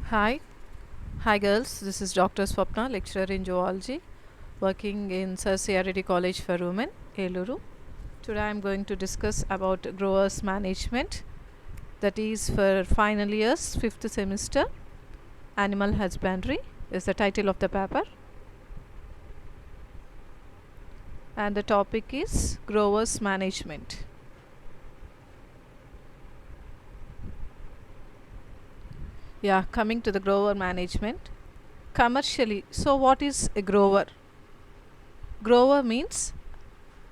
Hi, hi girls. This is Dr. Swapna, lecturer in zoology, working in Sir C.R.Reddy College for Women, Eluru. Today I am going to discuss about growers management, that is for final years, 5th semester. Animal husbandry is the title of the paper, and the topic is growers management. Yeah, coming to the grower management. Commercially, so what is a grower? Grower means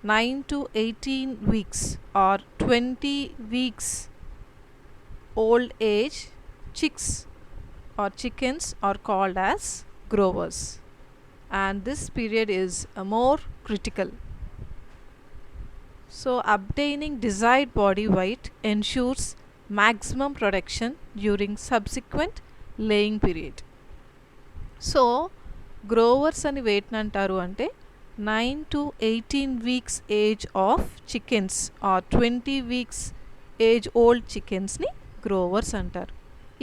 9 to 18 weeks or 20 weeks old age chicks or chickens are called as growers, and this period is more critical. So obtaining desired body weight ensures maximum production during subsequent laying period. So growers అని వేటిని అంటారు అంటే 9 to 18 weeks age of chickens or 20 weeks age old చికెన్స్ని growers అంటారు.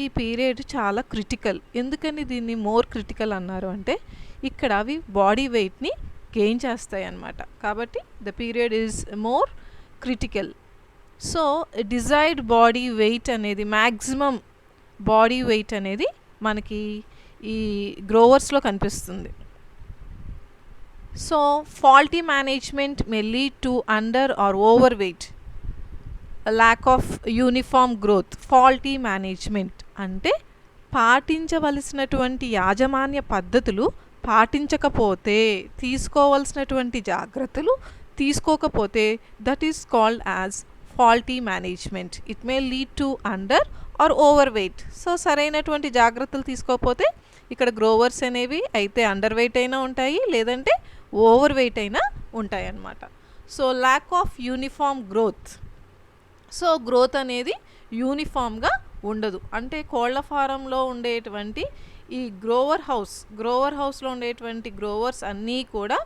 ఈ period చాలా critical. ఎందుకని దీన్ని మోర్ క్రిటికల్ అన్నారు అంటే ఇక్కడ అవి బాడీ వెయిట్ని గెయిన్ చేస్తాయి అన్నమాట. కాబట్టి the period is more critical. So desired body weight అనేది మ్యాక్సిమం బాడీ వెయిట్ అనేది మనకి ఈ గ్రోవర్స్లో కనిపిస్తుంది. So faulty management may lead to under or over weight, lack of uniform growth. Faulty management అంటే పాటించవలసినటువంటి యాజమాన్య పద్ధతులు పాటించకపోతే, తీసుకోవలసినటువంటి జాగ్రత్తలు తీసుకోకపోతే, that is called as faulty management. It may lead to under or over weight. So సరైనటువంటి జాగ్రత్తలు తీసుకోకపోతే ఇక్కడ గ్రోవర్స్ అనేవి అయితే అండర్ వెయిట్ అయినా ఉంటాయి, లేదంటే ఓవర్ వెయిట్ అయినా ఉంటాయి అన్నమాట. So lack of uniform growth. So growth అనేది యూనిఫామ్గా ఉండదు. అంటే కోళ్ల ఫారంలో ఉండేటువంటి ఈ గ్రోవర్ హౌస్లో ఉండేటువంటి గ్రోవర్స్ అన్నీ కూడా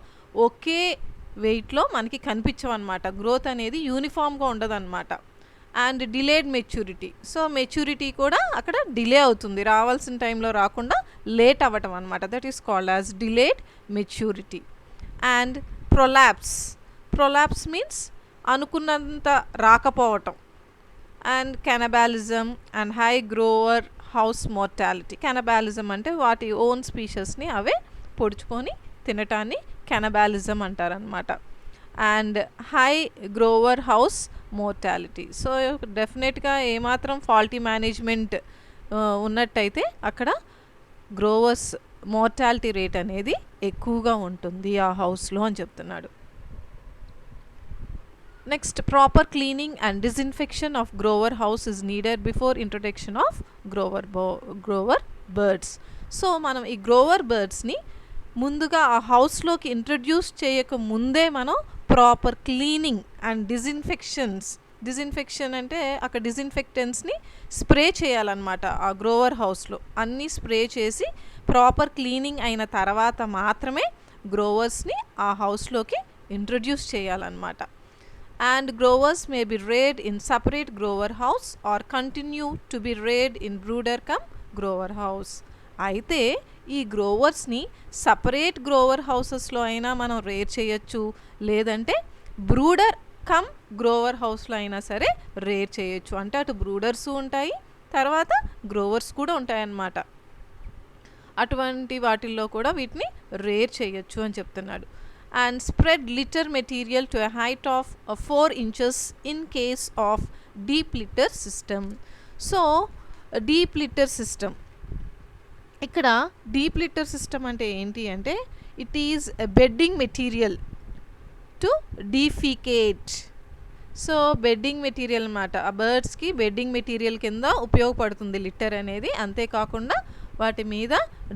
ఒకే వెయిట్లో మనకి కనిపించవన్నమాట. గ్రోత్ అనేది యూనిఫామ్గా ఉండదన్నమాట. And delayed maturity. So maturity కూడా అక్కడ డిలే అవుతుంది, రావాల్సిన టైంలో రాకుండా లేట్ అవ్వటం అనమాట. That is called as delayed maturity. And prolapse means అనుకున్నంత రాకపోవటం. And cannibalism and high grower house mortality. Cannibalism అంటే వాటి ఓన్ స్పీషీస్ని అవే పొడుచుకొని తినటాన్ని కెనబాలిజం అంటారనమాట. And high grower house mortality. So డెఫినెట్గా ఏమాత్రం ఫాల్టీ మేనేజ్మెంట్ ఉన్నట్టయితే అక్కడ గ్రోవర్స్ మోర్టాలిటీ రేట్ అనేది ఎక్కువగా ఉంటుంది ఆ హౌస్లో అని చెప్తున్నాడు. Next, proper cleaning and disinfection of Grover house is needed before introduction of Grover birds. So మనం ఈ గ్రోవర్ బర్డ్స్ని ముందుగా ఆ హౌస్లోకి ఇంట్రడ్యూస్ చేయక ముందే మనం ప్రాపర్ క్లీనింగ్ అండ్ డిస్ఇన్ఫెక్షన్ అంటే అక్కడ డిస్ఇన్ఫెక్టెంట్స్ని స్ప్రే చేయాలన్నమాట. ఆ గ్రోవర్ హౌస్లో అన్నీ స్ప్రే చేసి ప్రాపర్ క్లీనింగ్ అయిన తర్వాత మాత్రమే గ్రోవర్స్ని ఆ హౌస్లోకి ఇంట్రడ్యూస్ చేయాలన్నమాట. And growers may be reared in separate grower house or continue to be reared in brooder cum grower house. అయితే ఈ గ్రోవర్స్ని సపరేట్ గ్రోవర్ హౌసెస్లో అయినా మనం రేర్ చేయొచ్చు, లేదంటే బ్రూడర్ కమ్ గ్రోవర్ హౌస్లో అయినా సరే రేర్ చేయొచ్చు. అంటే అటు బ్రూడర్స్ ఉంటాయి, తర్వాత గ్రోవర్స్ కూడా ఉంటాయన్నమాట. అటువంటి వాటిల్లో కూడా వీటిని రేర్ చేయొచ్చు అని చెప్తున్నాడు. And spread litter material to a height of 4 inches in case of deep litter system. So deep litter system, ఇక్కడ డీప్ లిటర్ సిస్టమ్ అంటే ఏంటి అంటే it is bedding material to defecate. So bedding material అన్నమాట. ఆ బర్డ్స్కి bedding material కింద ఉపయోగపడుతుంది litter అనేది. అంతేకాకుండా వాటి మీద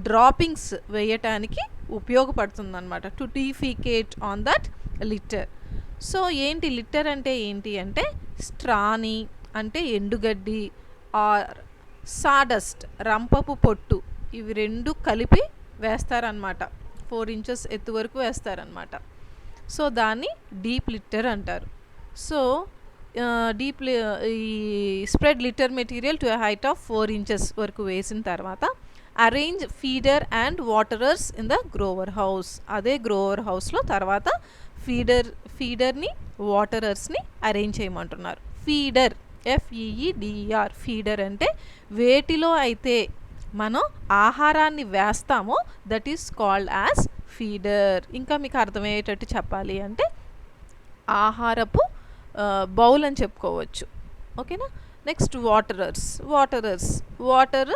డ్రాపింగ్స్ వేయటానికి ఉపయోగపడుతుంది అనమాట, to defecate on that litter. So ఏంటి లిటర్ అంటే ఏంటి అంటే స్ట్రాని అంటే ఎండుగడ్డి, ఆర్ సాడస్ట్ రంపపు పొట్టు, ఇవి రెండు కలిపి వేస్తారనమాట. 4 inches ఎత్తు వరకు వేస్తారనమాట. సో దాన్ని డీప్ లిటర్ అంటారు. సో ఈ spread litter material to height of 4 inches వరకు వేసిన తర్వాత arrange feeder and waterers in the grower house. అదే గ్రోవర్ హౌస్లో తర్వాత ఫీడర్ని వాటరర్స్ని అరేంజ్ చేయమంటున్నారు. ఫీడర్ FEEDER ఫీడర్ అంటే వేటిలో అయితే మనం ఆహారాన్ని వేస్తామో that is called as feeder. ఇంకా మీకు అర్థమయ్యేటట్టు చెప్పాలి అంటే ఆహారపు బౌల్ అని చెప్పుకోవచ్చు. ఓకేనా. Next water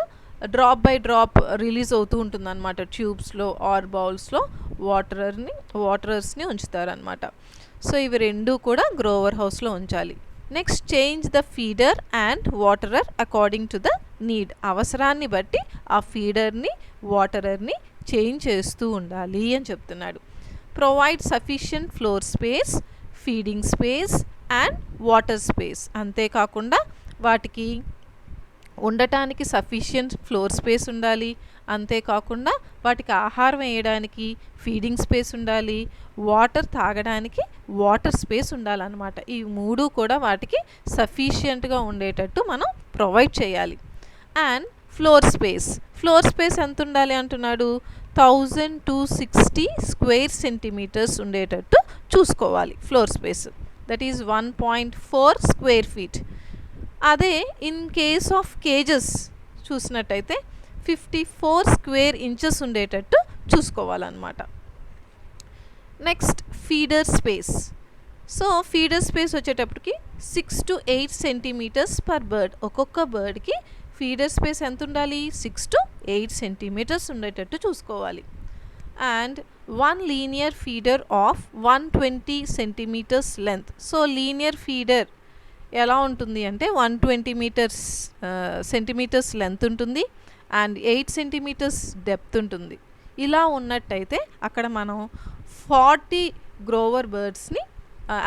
drop by drop release అవుతూ ఉంటుంది అనమాట. ట్యూబ్స్లో ఆర్ బౌల్స్లో వాటరర్స్ని ఉంచుతారనమాట. సో ఇవి రెండు కూడా గ్రోవర్ హౌస్లో ఉంచాలి. Next change the feeder and waterer according to the need. అవసరాన్ని బట్టి ఆ ఫీడర్ని వాటరర్ని చేంజ్ చేస్తూ ఉండాలి అని చెప్తున్నాడు. Provide sufficient floor space, feeding space and water space. అంతేకాకుండా వాటికి ఉండటానికి సఫిషియంట్ ఫ్లోర్ స్పేస్ ఉండాలి. అంతేకాకుండా వాటికి ఆహారం వేయడానికి ఫీడింగ్ స్పేస్ ఉండాలి. వాటర్ తాగడానికి వాటర్ స్పేస్ ఉండాలన్నమాట. ఈ మూడు కూడా వాటికి సఫిషియంట్గా ఉండేటట్టు మనం ప్రొవైడ్ చేయాలి. అండ్ ఫ్లోర్ స్పేస్ ఎంత ఉండాలి అంటున్నాడు? 1260 స్క్వేర్ సెంటీమీటర్స్ ఉండేటట్టు చూసుకోవాలి floor space. That is 1.4 square feet. అదే ఇన్ కేస్ ఆఫ్ కేజెస్ చూసినట్టయితే 54 స్క్వేర్ ఇంచెస్ ఉండేటట్టు చూసుకోవాలన్నమాట. Next feeder space. So feeder space వచ్చేటప్పటికి 6 to 8 సెంటీమీటర్స్ పర్ బర్డ్. ఒక్కొక్క బర్డ్కి ఫీడర్ స్పేస్ ఎంత ఉండాలి? 6 to 8 సెంటీమీటర్స్ ఉండేటట్టు చూసుకోవాలి. And 1 linear feeder of 120 centimetres length. So linear feeder ఎలా ఉంటుంది అంటే 120 సెంటీమీటర్స్ లెంత్ ఉంటుంది అండ్ 8 సెంటీమీటర్స్ డెప్త్ ఉంటుంది. ఇలా ఉన్నట్టయితే అక్కడ మనం 40 గ్రోవర్ బర్డ్స్ని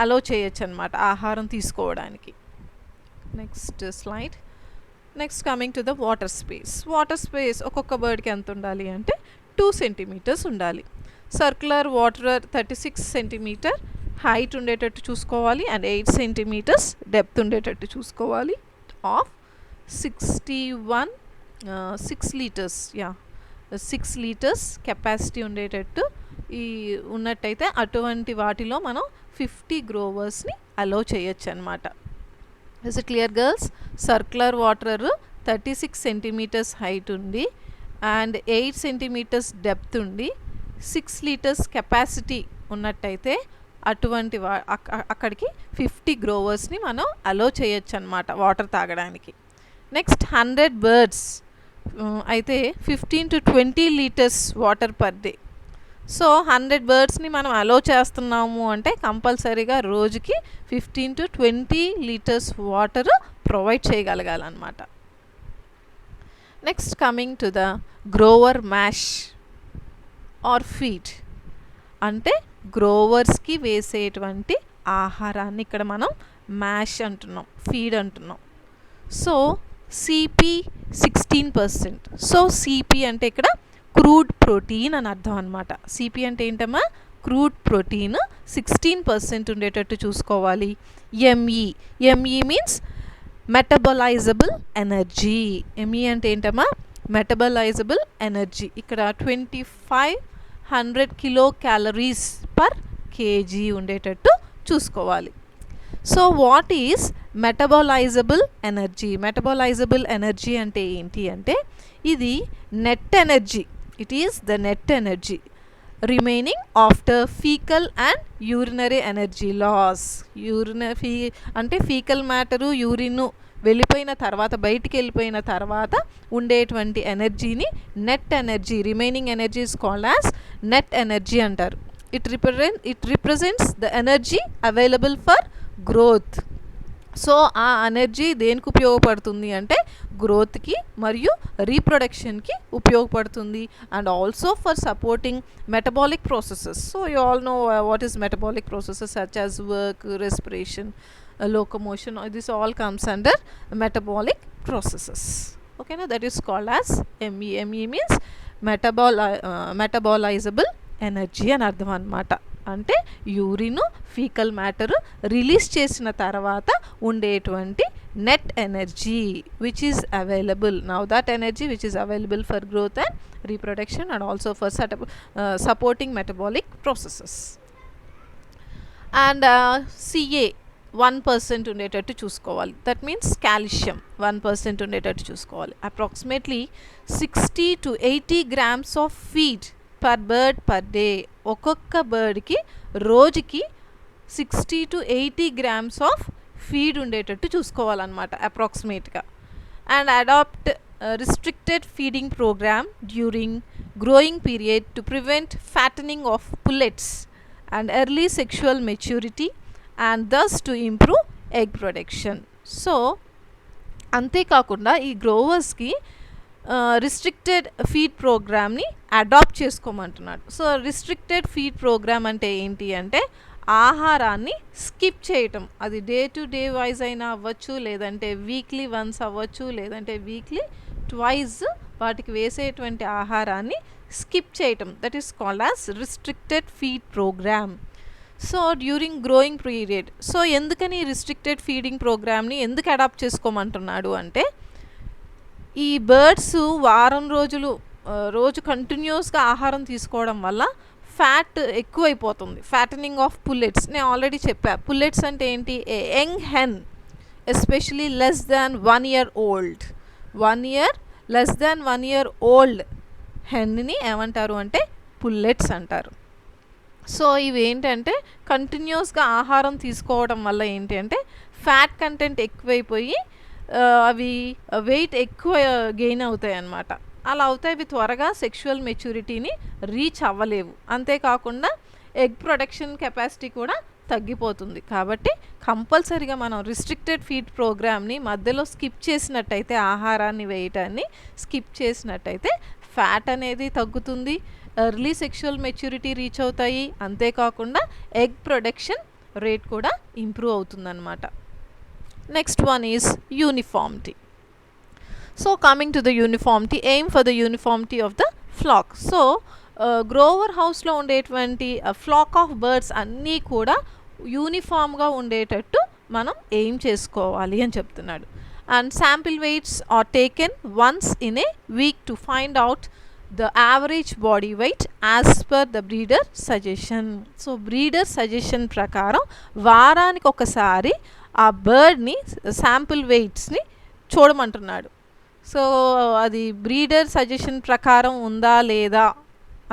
అలో చేయొచ్చు అనమాట ఆహారం తీసుకోవడానికి. Next slide. Next coming to the water space ఒక్కొక్క బర్డ్కి ఎంత ఉండాలి అంటే 2 సెంటీమీటర్స్ ఉండాలి. సర్క్యులర్ వాటరర్ 36 సెంటీమీటర్ హైట్ ఉండేటట్టు చూసుకోవాలి అండ్ 8 సెంటీమీటర్స్ డెప్త్ ఉండేటట్టు చూసుకోవాలి. ఆఫ్ 6 లీటర్స్ కెపాసిటీ ఉండేటట్టు ఉన్నట్టయితే అటువంటి వాటిలో మనం 50 గ్రోవర్స్ని అలో చేయొచ్చు అనమాట. Is it clear girls? Circular water 36 centimetres height ఉండి అండ్ 8 సెంటీమీటర్స్ డెప్త్ ఉండి 6 లీటర్స్ కెపాసిటీ ఉన్నట్టయితే అటువంటి అక్కడికి 50 గ్రోవర్స్ని మనం అలో చేయొచ్చు అనమాట వాటర్ తాగడానికి. నెక్స్ట్ 100 బర్డ్స్ అయితే 15 to 20 litres water per day. So 100 బర్డ్స్ని మనం అలో చేస్తున్నాము అంటే కంపల్సరీగా రోజుకి 15 to 20 లీటర్స్ వాటర్ ప్రొవైడ్ చేయగలగాలన్నమాట. Next coming to the grower mash or feed. అంటే గ్రోవర్స్కి వేసేటువంటి ఆహారాన్ని ఇక్కడ మనం మ్యాష్ అంటున్నాం, ఫీడ్ అంటున్నాం. So CP 16%. సో CP అంటే ఇక్కడ క్రూడ్ ప్రోటీన్ అని అర్థం అనమాట. CP అంటే ఏంటమ్మా? క్రూడ్ ప్రోటీన్ 16% ఉండేటట్టు చూసుకోవాలి. ME means metabolizable energy. ME అంటే ఏంటమ్మా? Metabolizable energy. ఇక్కడ 2500 కిలో క్యాలరీస్ పర్ కేజీ ఉండేటట్టు చూసుకోవాలి. So what is metabolizable energy అంటే ఏంటి అంటే ఇది net energy. It is the net energy remaining after faecal and urinary energy loss. అంటే ఫీకల్ మ్యాటరు యూరిన్ వెళ్ళిపోయిన తర్వాత బయటికి వెళ్ళిపోయిన తర్వాత ఉండేటువంటి ఎనర్జీని net energy, remaining energy is called as net energy అంటారు. It represents the energy available for growth. So ఆ ఎనర్జీ దేనికి ఉపయోగపడుతుంది అంటే గ్రోత్కి మరియు రీప్రొడక్షన్కి ఉపయోగపడుతుంది and also for supporting metabolic processes. So you all know what is metabolic processes such as work, respiration, locomotion. This all comes under metabolic processes. Okay, now that is called as ME. ME means metabolizable energy అని అర్థం అన్నమాట. అంటే urine, faecal matter release చేసిన తర్వాత ఉండేటువంటి net energy which is available. Now that energy which is available for growth and reproduction and also for supporting metabolic processes. And Ca 1% ఉండేటట్టు చూసుకోవాలి. That means calcium 1% ఉండేటట్టు చూసుకోవాలి. Approximately 60 to 80 grams of feed per bird per day. ఒక్కొక్క బర్డ్కి రోజుకి 60 to 80 grams of feed ఉండేటట్టు చూసుకోవాలన్నమాట అప్రాక్సిమేట్గా. And adapt restricted feeding program during growing period to prevent fattening of pullets and early sexual maturity and thus to improve egg production. So అంతేకాకుండా ఈ గ్రోవర్స్కి restricted feed ప్రోగ్రామ్ని adapt చేసుకోమంటున్నాడు. So restricted feed program అంటే ఏంటి అంటే ఆహారాన్ని స్కిప్ చేయటం. అది డే టు డే వైజ్ అయినా అవ్వచ్చు, లేదంటే వీక్లీ వన్స్ అవ్వచ్చు, లేదంటే వీక్లీ ట్వైస్ వాటికి వేసేటువంటి ఆహారాన్ని స్కిప్ చేయటం. That is called as restricted feed programme. So during growing period. So ఎందుకని రిస్ట్రిక్టెడ్ ఫీడింగ్ ప్రోగ్రామ్ని ఎందుకు అడాప్ట్ చేసుకోమంటున్నాడు అంటే ఈ బర్డ్స్ వారం రోజులు రోజు కంటిన్యూస్గా ఆహారం తీసుకోవడం వల్ల ఫ్యాట్ ఎక్కువైపోతుంది. ఫ్యాటనింగ్ ఆఫ్ పుల్లెట్స్ నేను ఆల్రెడీ చెప్పా. పుల్లెట్స్ అంటే ఏంటి? A young hen especially less than 1 year old, 1 year less than 1 year old హెన్ని ఏమంటారు అంటే పుల్లెట్స్ అంటారు. సో ఇవి ఏంటంటే కంటిన్యూస్గా ఆహారం తీసుకోవడం వల్ల ఏంటి అంటే ఫ్యాట్ కంటెంట్ ఎక్కువైపోయి అవి వెయిట్ ఎక్కువ గెయిన్ అవుతాయి అన్నమాట. అలా అవుతాయి. అవి త్వరగా సెక్షువల్ మెచ్యూరిటీని రీచ్ అవ్వలేవు. అంతేకాకుండా ఎగ్ ప్రొడక్షన్ కెపాసిటీ కూడా తగ్గిపోతుంది. కాబట్టి కంపల్సరీగా మనం రిస్ట్రిక్టెడ్ ఫీడ్ ప్రోగ్రామ్ని మధ్యలో స్కిప్ చేసినట్టయితే, ఆహారాన్ని వేయటాన్ని స్కిప్ చేసినట్టయితే ఫ్యాట్ అనేది తగ్గుతుంది, ఎర్లీ సెక్షువల్ మెచ్యూరిటీ రీచ్ అవుతాయి, అంతేకాకుండా ఎగ్ ప్రొడక్షన్ రేట్ కూడా ఇంప్రూవ్ అవుతుందన్నమాట. Next one is uniformity. So coming to the uniformity, aim for the uniformity of the flax. So Grover హౌస్లో ఉండేటువంటి ఫ్లాక్ ఆఫ్ బర్డ్స్ అన్నీ కూడా యూనిఫామ్గా ఉండేటట్టు మనం ఎయిమ్ చేసుకోవాలి అని చెప్తున్నాడు. And sample weights are taken once in a week to find out the average body weight as per the breeder suggestion. So breeder suggestion ప్రకారం వారానికి ఒకసారి ఆ బర్డ్ని శాంపుల్ వెయిట్స్ని చూడమంటున్నాడు. సో అది బ్రీడర్ సజెషన్ ప్రకారం ఉందా లేదా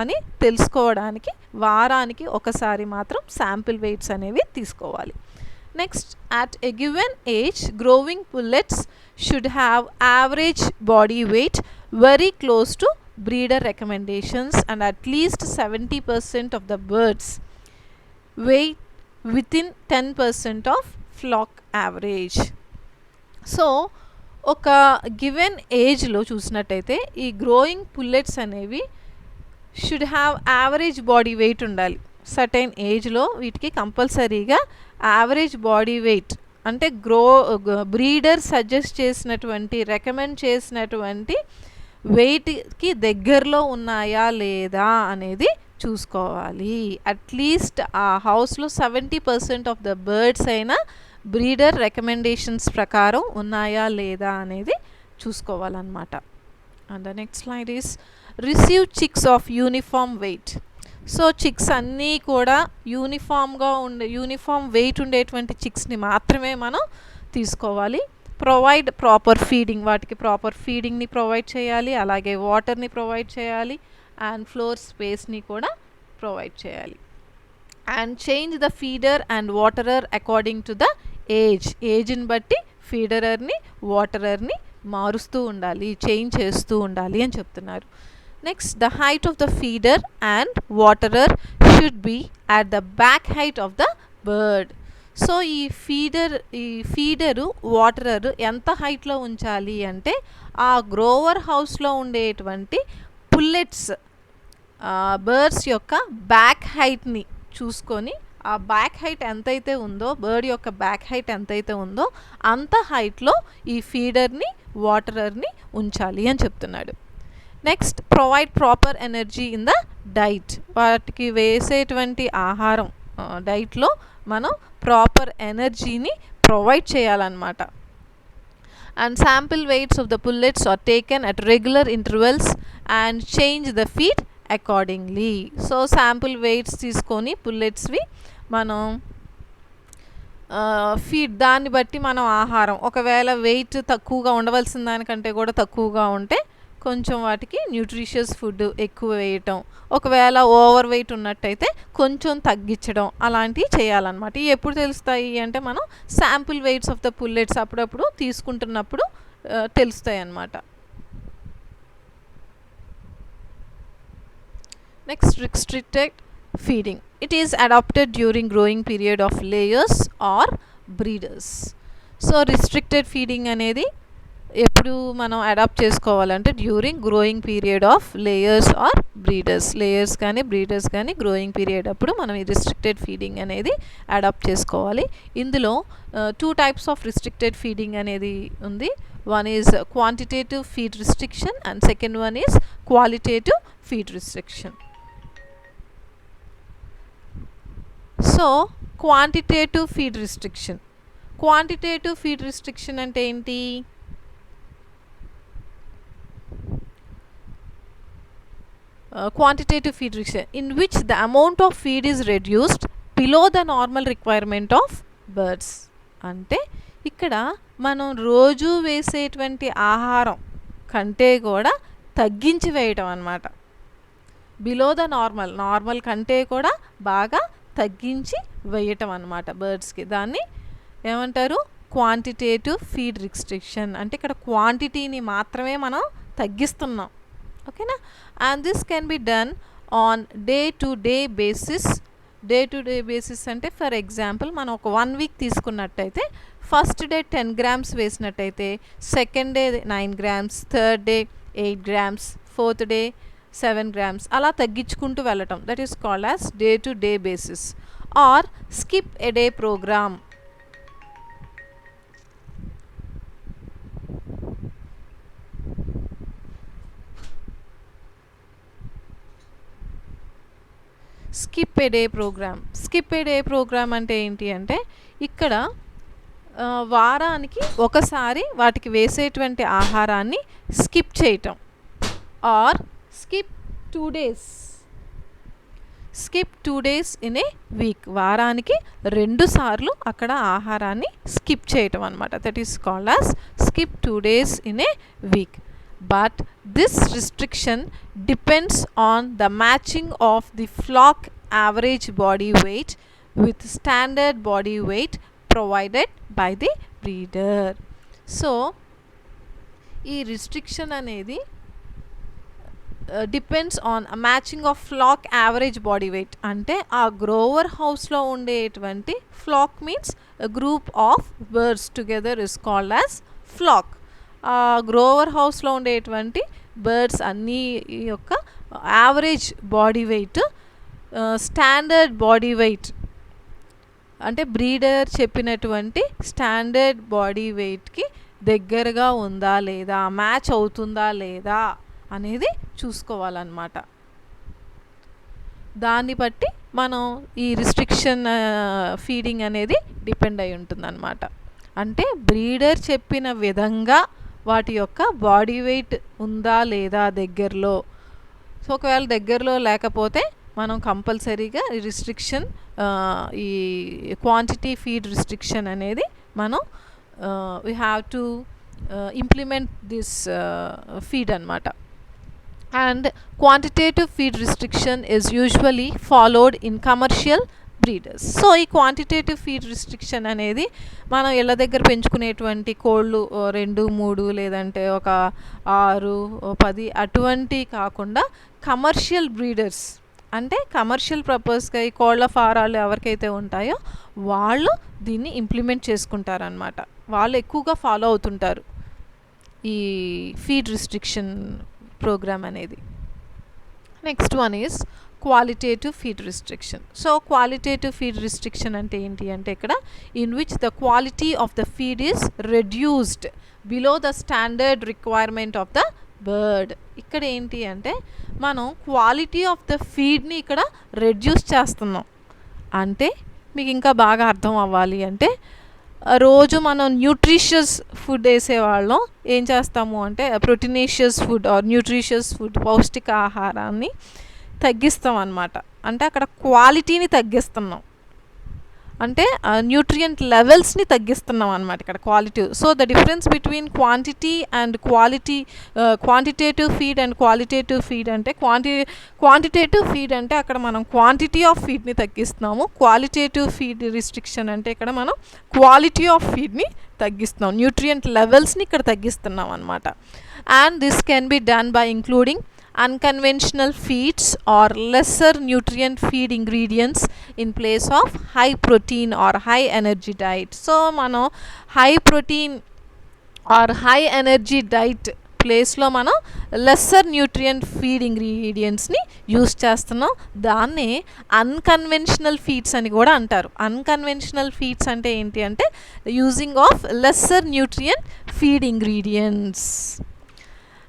అని తెలుసుకోవడానికి వారానికి ఒకసారి మాత్రం శాంపిల్ వెయిట్స్ అనేవి తీసుకోవాలి. Next, at a given age growing pullets should have average body weight very close to breeder recommendations and at least 70% of the birds weight within 10% of flock average. So ఒక given ఏజ్లో చూసినట్టయితే ఈ growing పుల్లెట్స్ అనేవి should have average body wait ఉండాలి. Certain ఏజ్లో వీటికి కంపల్సరీగా average body weight అంటే బ్రీడర్ సజెస్ట్ చేసినటువంటి రికమెండ్ చేసినటువంటి వెయిట్కి దగ్గరలో ఉన్నాయా లేదా అనేది చూసుకోవాలి. అట్లీస్ట్ ఆ హౌస్లో 70% ఆఫ్ ద బర్డ్స్ అయినా బ్రీడర్ రికమెండేషన్స్ ప్రకారం ఉన్నాయా లేదా అనేది చూసుకోవాలన్నమాట. And the next slide is receive chicks of uniform weight. So chicks అన్నీ కూడా యూనిఫామ్ వెయిట్ ఉండేటువంటి చిక్స్ని మాత్రమే మనం తీసుకోవాలి. ప్రొవైడ్ ప్రాపర్ ఫీడింగ్, వాటికి ప్రాపర్ ఫీడింగ్ని ప్రొవైడ్ చేయాలి, అలాగే వాటర్ని ప్రొవైడ్ చేయాలి, అండ్ ఫ్లోర్ స్పేస్ని కూడా ప్రొవైడ్ చేయాలి. And change the feeder and waterer according to the ఏజ్ని బట్టి ఫీడరర్ని వాటరర్ని మారుస్తూ ఉండాలి, చేంజ్ చేస్తూ ఉండాలి అని చెప్తున్నారు. Next, the height of the feeder and waterer should be at the back height of the bird. So ఈ ఫీడరు వాటరర్ ఎంత హైట్లో ఉంచాలి అంటే ఆ గ్రోవర్ హౌస్లో ఉండేటువంటి పుల్లెట్స్ బర్డ్స్ యొక్క బ్యాక్ హైట్ని చూసుకొని ఆ బ్యాక్ హైట్ ఎంతైతే ఉందో, బర్డ్ యొక్క బ్యాక్ హైట్ ఎంతైతే ఉందో అంత హైట్లో ఈ ఫీడర్ని వాటరర్ని ఉంచాలి అని చెప్తున్నాడు. Next, provide proper energy in the diet. వాటికి వేసేటువంటి ఆహారం డైట్లో మనం ప్రాపర్ ఎనర్జీని ప్రొవైడ్ చేయాలన్నమాట. and sample weights of the pullets are taken at regular intervals and change the feed accordingly. So sample weights తీసుకొని పుల్లెట్స్వి మనం ఫీడ్ దాన్ని బట్టి మనం ఆహారం ఒకవేళ వెయిట్ తక్కువగా ఉండవలసిన దానికంటే కూడా తక్కువగా ఉంటే కొంచెం వాటికి న్యూట్రిషియస్ ఫుడ్ ఎక్కువ వేయటం, ఒకవేళ ఓవర్ వెయిట్ ఉన్నట్టయితే కొంచెం తగ్గించడం అలాంటివి చేయాలన్నమాట. ఇవి ఎప్పుడు తెలుస్తాయి అంటే మనం sample weights of the pullets అప్పుడప్పుడు తీసుకుంటున్నప్పుడు తెలుస్తాయి అన్నమాట. Next restricted feeding. It is adapted during growing period of layers or breeders. So restricted feeding అనేది ఎప్పుడు మనం అడాప్ట్ చేసుకోవాలంటే during growing period of layers or breeders. Layers కానీ బ్రీడర్స్ కానీ గ్రోయింగ్ పీరియడ్ అప్పుడు మనం ఈ రిస్ట్రిక్టెడ్ ఫీడింగ్ అనేది అడాప్ట్ చేసుకోవాలి. ఇందులో 2 types ఆఫ్ రిస్ట్రిక్టెడ్ ఫీడింగ్ అనేది ఉంది. One is quantitative feed restriction and second one is qualitative feed restriction. So quantitative feed restriction. Quantitative feed restriction అంటే ఏంటి? Quantitative feed restriction in which the amount of feed is reduced below the normal requirement of birds. అంటే ఇక్కడ మనం రోజు వేసేటువంటి ఆహారం కంటే కూడా తగ్గించి వేయటం అన్నమాట. బిలో ద నార్మల్ కంటే కూడా బాగా తగ్గించి వేయటం అన్నమాట బర్డ్స్కి. దాన్ని ఏమంటారు? Quantitative feed restriction. అంటే ఇక్కడ క్వాంటిటీని మాత్రమే మనం తగ్గిస్తున్నాం. ఓకేనా? And this can be done on day to day basis. Day to day basis అంటే ఫర్ ఎగ్జాంపుల్ మనం ఒక 1 week తీసుకున్నట్టయితే ఫస్ట్ డే 10 grams వేసినట్టయితే second day 9 grams, third day 8 grams, fourth day 7 grams అలా తగ్గించుకుంటూ వెళ్ళటం. That is called as day to day basis or skip a day program. Skip A day program. Skip A day programme అంటే ఏంటి అంటే ఇక్కడ వారానికి ఒకసారి వాటికి వేసేటువంటి ఆహారాన్ని స్కిప్ చేయటం ఆర్ స్కిప్ 2 days. స్కిప్ 2 days ఇన్ ఏ వీక్. వారానికి 2 సార్లు అక్కడ ఆహారాన్ని స్కిప్ చేయటం అనమాట. That is called as skip 2 days in a week. But this restriction depends on the matching of the flock average body weight with standard body weight provided by the breeder. So ఈ restriction అనేది depends on matching of flock average body weight. అంటే ఆ grower హౌస్లో ఉండేటువంటి flock means group of birds together is called as flock. ఆ grower హౌస్లో ఉండేటువంటి birds అన్నీ యొక్క average body weight, standard body weight అంటే బ్రీడర్ చెప్పినటువంటి స్టాండర్డ్ బాడీ వెయిట్కి దగ్గరగా ఉందా లేదా, మ్యాచ్ అవుతుందా లేదా అనేది చూసుకోవాలన్నమాట. దాన్ని బట్టి మనం ఈ రిస్ట్రిక్షన్ ఫీడింగ్ అనేది డిపెండ్ అయి ఉంటుందన్నమాట. అంటే బ్రీడర్ చెప్పిన విధంగా వాటి యొక్క బాడీ వెయిట్ ఉందా లేదా దగ్గరలో. సో ఒకవేళ దగ్గరలో లేకపోతే మనం కంపల్సరీగా ఈ రిస్ట్రిక్షన్, ఈ క్వాంటిటీ ఫీడ్ రిస్ట్రిక్షన్ అనేది మనం we have to implement this feed అన్నమాట. And quantitative feed restriction is usually followed in commercial breeders. So ఈ క్వాంటిటేటివ్ ఫీడ్ రిస్ట్రిక్షన్ అనేది మనం ఇళ్ళ దగ్గర పెంచుకునేటువంటి కోళ్ళు 2, 3 లేదంటే ఒక 6, 10 అటువంటి కాకుండా కమర్షియల్ బ్రీడర్స్ అంటే కమర్షియల్ పర్పస్గా ఈ కోళ్ళ ఫారాలు ఎవరికైతే ఉంటాయో వాళ్ళు దీన్ని ఇంప్లిమెంట్ చేసుకుంటారనమాట. వాళ్ళు ఎక్కువగా ఫాలో అవుతుంటారు ఈ ఫీడ్ రిస్ట్రిక్షన్ ప్రోగ్రామ్ అనేది. Next one is qualitative feed restriction. So qualitative feed restriction అంటే ఏంటి అంటే ఇక్కడ in which the quality of the feed is reduced below the standard requirement of the bird. ఇక్కడ ఏంటి అంటే మనం క్వాలిటీ ఆఫ్ ద ఫీడ్ని ఇక్కడ రెడ్యూస్ చేస్తున్నాం. అంటే మీకు ఇంకా బాగా అర్థం అవ్వాలి అంటే రోజు మనం న్యూట్రిషియస్ ఫుడ్ వేసేవాళ్ళం ఏం చేస్తాము అంటే proteinaceous food or nutritious food పౌష్టిక ఆహారాన్ని తగ్గిస్తాం అన్నమాట. అంటే అక్కడ క్వాలిటీని తగ్గిస్తున్నాం, అంటే న్యూట్రియంట్ లెవెల్స్ని తగ్గిస్తున్నాం అనమాట ఇక్కడ quality. So the difference between quantity and quality, quantitative feed and qualitative feed అంటే క్వాంటిటేటివ్ ఫీడ్ అంటే అక్కడ మనం క్వాంటిటీ ఆఫ్ ఫీడ్ని తగ్గిస్తున్నాము, క్వాలిటేటివ్ ఫీడ్ రిస్ట్రిక్షన్ అంటే ఇక్కడ మనం క్వాలిటీ ఆఫ్ ఫీడ్ని తగ్గిస్తున్నాం, న్యూట్రియంట్ లెవెల్స్ని ఇక్కడ తగ్గిస్తున్నాం అనమాట. And this can be done by including unconventional feeds or lesser nutrient feed ingredients in place of high protein or high energy diet. So మనం high protein or high energy diet ప్లేస్లో మనం lesser nutrient feed ఇంగ్రీడియంట్స్ని use చేస్తున్నాం. దాన్నే unconventional feeds అని కూడా అంటారు. Unconventional feeds అంటే ఏంటి అంటే using of lesser nutrient feed ingredients.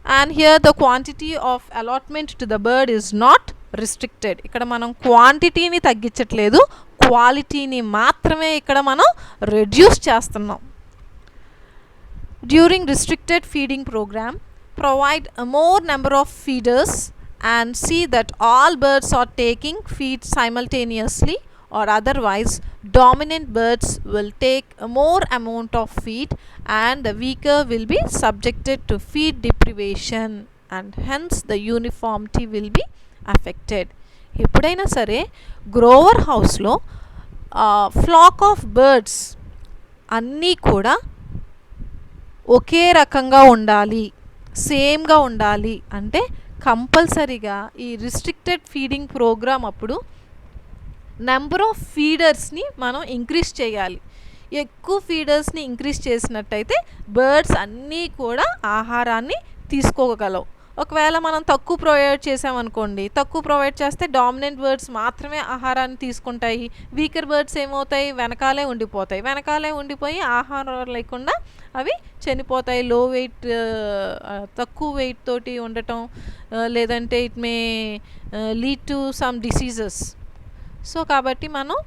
And here the quantity of allotment to the bird is not restricted. ఇక్కడ మనం క్వాంటిటీని తగ్గించట్లేదు, క్వాలిటీని మాత్రమే ఇక్కడ మనం రెడ్యూస్ చేస్తున్నాం. During restricted feeding program, provide a more number of feeders and see that all birds are taking feed simultaneously, or otherwise dominant birds will take a more amount of feed and the weaker will be subjected to feed deprivation and hence the uniformity will be affected. ఎప్పుడైనా సరే గ్రోవర్ హౌస్లో flax of birds అన్నీ కూడా ఒకే రకంగా ఉండాలి, సేమ్గా ఉండాలి అంటే కంపల్సరీగా ఈ రిస్ట్రిక్టెడ్ ఫీడింగ్ ప్రోగ్రామ్ అప్పుడు నెంబర్ ఆఫ్ ఫీడర్స్ని మనం ఇంక్రీజ్ చేయాలి. ఎక్కువ ఫీడర్స్ని ఇంక్రీజ్ చేసినట్టయితే బర్డ్స్ అన్నీ కూడా ఆహారాన్ని తీసుకోగలవు. ఒకవేళ మనం తక్కువ ప్రొవైడ్ చేసామనుకోండి, తక్కువ ప్రొవైడ్ చేస్తే డామినెంట్ బర్డ్స్ మాత్రమే ఆహారాన్ని తీసుకుంటాయి, వీకర్ బర్డ్స్ ఏమవుతాయి వెనకాలే ఉండిపోయి ఆహారం లేకుండా అవి చనిపోతాయి. లో వెయిట్, తక్కువ వెయిట్ తోటి ఉండటం, లేదంటే it may lead to some diseases. So కాబట్టి మనం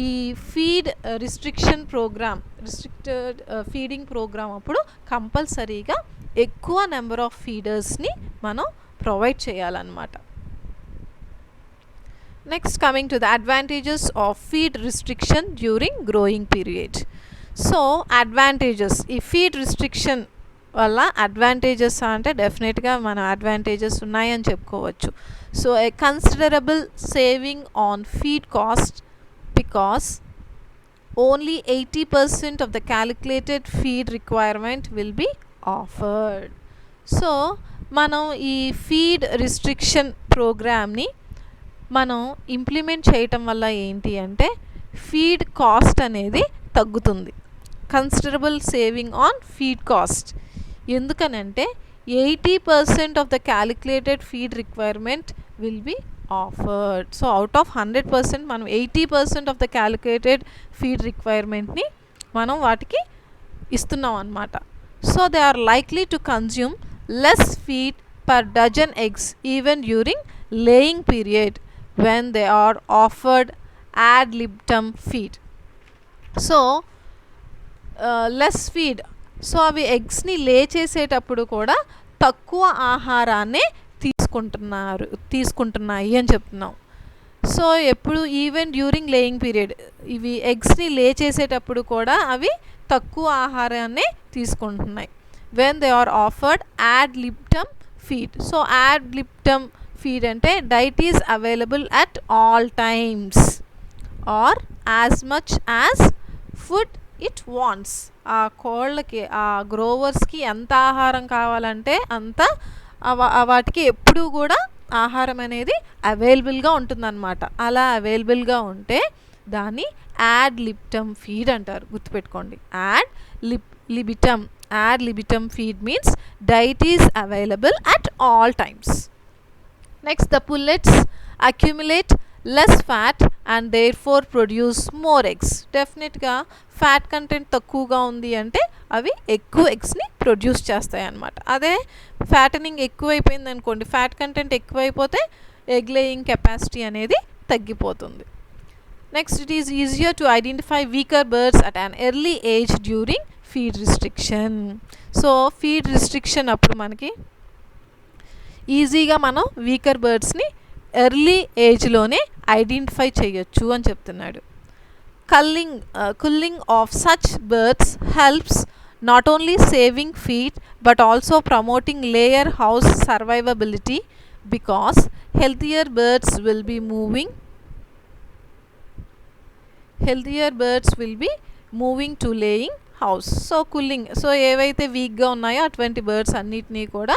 ఈ feed restriction programme, restricted feeding programme అప్పుడు కంపల్సరీగా ఎక్కువ నెంబర్ ఆఫ్ ఫీడర్స్ని మనం ప్రొవైడ్ చేయాలన్నమాట. Next coming to the advantages of feed restriction during growing period. So advantages, ఈ ఫీడ్ రిస్ట్రిక్షన్ వల్ల అడ్వాంటేజెస్ అంటే డెఫినెట్గా మనం అడ్వాంటేజెస్ ఉన్నాయని చెప్పుకోవచ్చు. So a considerable saving on feed cost because only 80% of the calculated feed requirement will be offered. So మనం ఈ feed restriction ప్రోగ్రామ్ని మనం ఇంప్లిమెంట్ చేయటం వల్ల ఏంటి అంటే ఫీడ్ కాస్ట్ అనేది తగ్గుతుంది. Considerable saving on feed cost ఎందుకనంటే 80% of the calculated feed requirement will be offered. So out of 100% మనం 80% ఆఫ్ ద క్యాలిక్యులేటెడ్ ఫీడ్ రిక్వైర్మెంట్ని మనం వాటికి ఇస్తున్నాం అన్నమాట. So they are likely to consume less feed per dozen eggs even during laying period when they are offered ad libitum feed. So less feed, so అవి ఎగ్స్ని లే చేసేటప్పుడు కూడా తక్కువ ఆహారాన్నే తీసుకుంటున్నాయి అని చెప్తున్నాం. సో ఎప్పుడు ఈవెన్ డ్యూరింగ్ లేయింగ్ పీరియడ్ ఇవి ఎగ్స్ని లే చేసేటప్పుడు కూడా అవి తక్కువ ఆహారాన్నే తీసుకుంటున్నాయి. When they are offered ad libitum feed. So ad libitum feed అంటే diet is available at all times or as much as food it wants. ఆ కోళ్ళకి, ఆ గ్రోవర్స్కి ఎంత ఆహారం కావాలంటే అంత వాటికి ఎప్పుడూ కూడా ఆహారం అనేది అవైలబుల్గా ఉంటుందన్నమాట. అలా అవైలబుల్గా ఉంటే దాన్ని యాడ్ లిబ్టమ్ ఫీడ్ అంటారు, గుర్తుపెట్టుకోండి. Ad libitum feed means diet is available at all times. Next the pullets accumulate less fat and therefore produce more eggs. డెఫినెట్గా ఫ్యాట్ కంటెంట్ తక్కువగా ఉంది అంటే అవి ఎక్కువ ఎగ్స్ని ప్రొడ్యూస్ చేస్తాయి అన్నమాట. అదే ఫ్యాటనింగ్ ఎక్కువైపోయింది అనుకోండి, ఫ్యాట్ కంటెంట్ ఎక్కువైపోతే ఎగ్ లేయింగ్ కెపాసిటీ అనేది తగ్గిపోతుంది. Next it is easier to identify weaker birds at an early age during feed restriction. So feed restriction అప్పుడు మనకి ఈజీగా మనం వీకర్ బర్డ్స్ని ఎర్లీ ఏజ్లోనే ఐడెంటిఫై చేయొచ్చు అని చెప్తున్నాడు. Culling of such birds helps not only saving feed but also promoting layer house survivability because healthier birds will be moving to laying house. So culling, so ఏవైతే వీక్గా ఉన్నాయో అటువంటి బర్డ్స్ అన్నిటినీ కూడా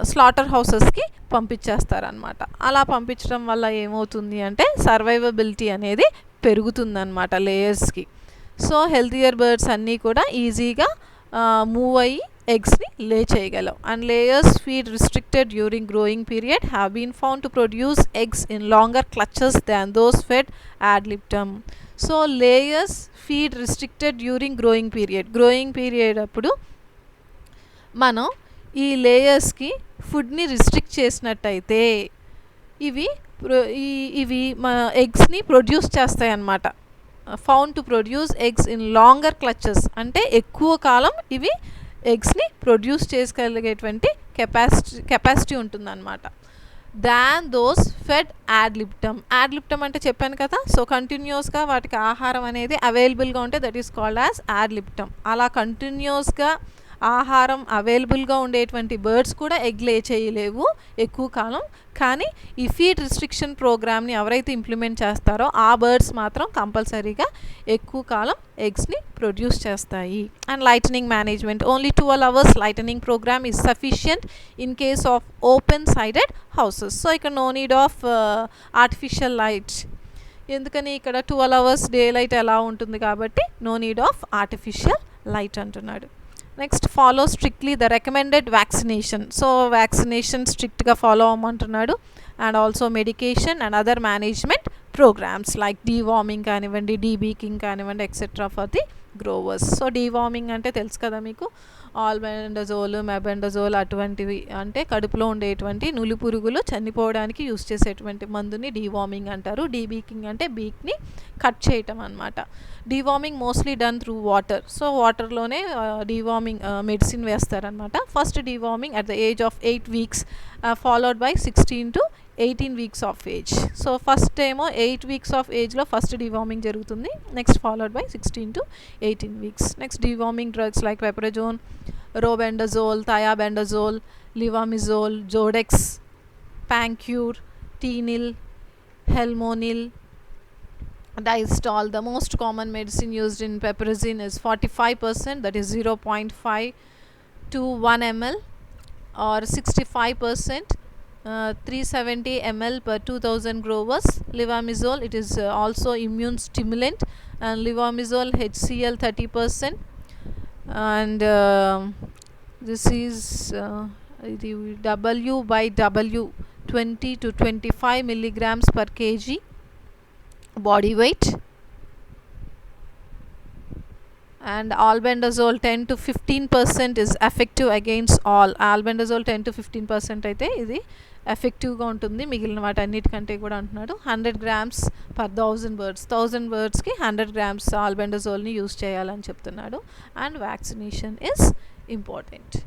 స్లాటర్ హౌసెస్కి పంపించేస్తారనమాట. అలా పంపించడం వల్ల ఏమవుతుంది అంటే సర్వైవబిలిటీ అనేది పెరుగుతుందన్నమాట లేయర్స్కి. సో హెల్తియర్ బర్డ్స్ అన్నీ కూడా ఈజీగా మూవ్ అయ్యి ఎగ్స్ని లే చేయగలవు. And layers feed restricted during growing period have been found to produce eggs in longer clutches than those fed ad libitum. So layers feed restricted during growing period అప్పుడు మనం ఈ లేయర్స్కి ఫుడ్ని రిస్ట్రిక్ట్ చేసినట్టయితే ఇవి ఎగ్స్ని ప్రొడ్యూస్ చేస్తాయి అన్నమాట. Found to produce eggs in longer clutches అంటే ఎక్కువ కాలం ఇవి ఎగ్స్ని ప్రొడ్యూస్ చేసుకోగలిగేటువంటి కెపాసిటీ ఉంటుందన్నమాట. దాన్ దోస్ ఫెడ్ యాడ్ లిప్టమ్ అంటే చెప్పాను కదా. సో కంటిన్యూస్గా వాటికి ఆహారం అనేది అవైలబుల్గా ఉంటే that is called as ad libitum. అలా కంటిన్యూస్గా ఆహారం అవైలబుల్గా ఉండేటువంటి బర్డ్స్ కూడా ఎగ్ లే చేయలేవు ఎక్కువ కాలం. కానీ ఈ ఫీడ్ రిస్ట్రిక్షన్ ప్రోగ్రామ్ని ఎవరైతే ఇంప్లిమెంట్ చేస్తారో ఆ బర్డ్స్ మాత్రం కంపల్సరీగా ఎక్కువ కాలం ఎగ్స్ని ప్రొడ్యూస్ చేస్తాయి. And lightning management, only 12 hours lightning program is sufficient in case of open sided houses. So ఇక్కడ no need of artificial light. ఎందుకని ఇక్కడ 12 hours డే లైట్ ఎలా ఉంటుంది కాబట్టి no need of artificial light అంటున్నాడు. Next follow strictly the recommended vaccination. So vaccination స్ట్రిక్ట్గా follow అవ్వమంటున్నాడు. And also medication and other management programs like deworming కానివ్వండి, debeaking కానివ్వండి etcetera for the growers. So deworming అంటే తెలుసు కదా మీకు, ఆల్బెండజోల్, మెబెండజోల్ అటువంటివి అంటే కడుపులో ఉండేటువంటి నులి పురుగులు చనిపోవడానికి యూస్ చేసేటువంటి మందుని డీవార్మింగ్ అంటారు. డీబీకింగ్ అంటే బీక్ని కట్ చేయటం అనమాట. Deworming mostly done through water. So వాటర్లోనే డీవార్మింగ్ మెడిసిన్ వేస్తారనమాట. First deworming at the age of 8 weeks followed by 16 to 18 weeks of age. So first ఏమో 8 weeks ఆఫ్ ఏజ్లో ఫస్ట్ డీవార్మింగ్ జరుగుతుంది. Next followed by 16 to 18 weeks. Next deworming drugs like piperazine, robendazole, thiabendazole, levamisole, Zodex, Panacur, Tenil, Helmonil, Diastol. The most common medicine used in piperazine is 45%, that is 0.5 to 1 ml, or 65%, 370 ml per 2000 growers. Levamisole, it is also immune stimulant, and levamisole HCl 30%, and this is the W by W 20 to 25 milligrams per kg body weight. And albendazole 10 to 15% is effective against all. Albendazole 10 to 15% అయితే ఇది ఎఫెక్టివ్గా ఉంటుంది మిగిలిన వాటి అన్నిటికంటే కూడా అంటున్నాడు. 100 grams per 1000 birds. 1000 birdsకి 100 grams ఆల్బెండజోల్ని use చేయాలని చెప్తున్నాడు. And vaccination is important.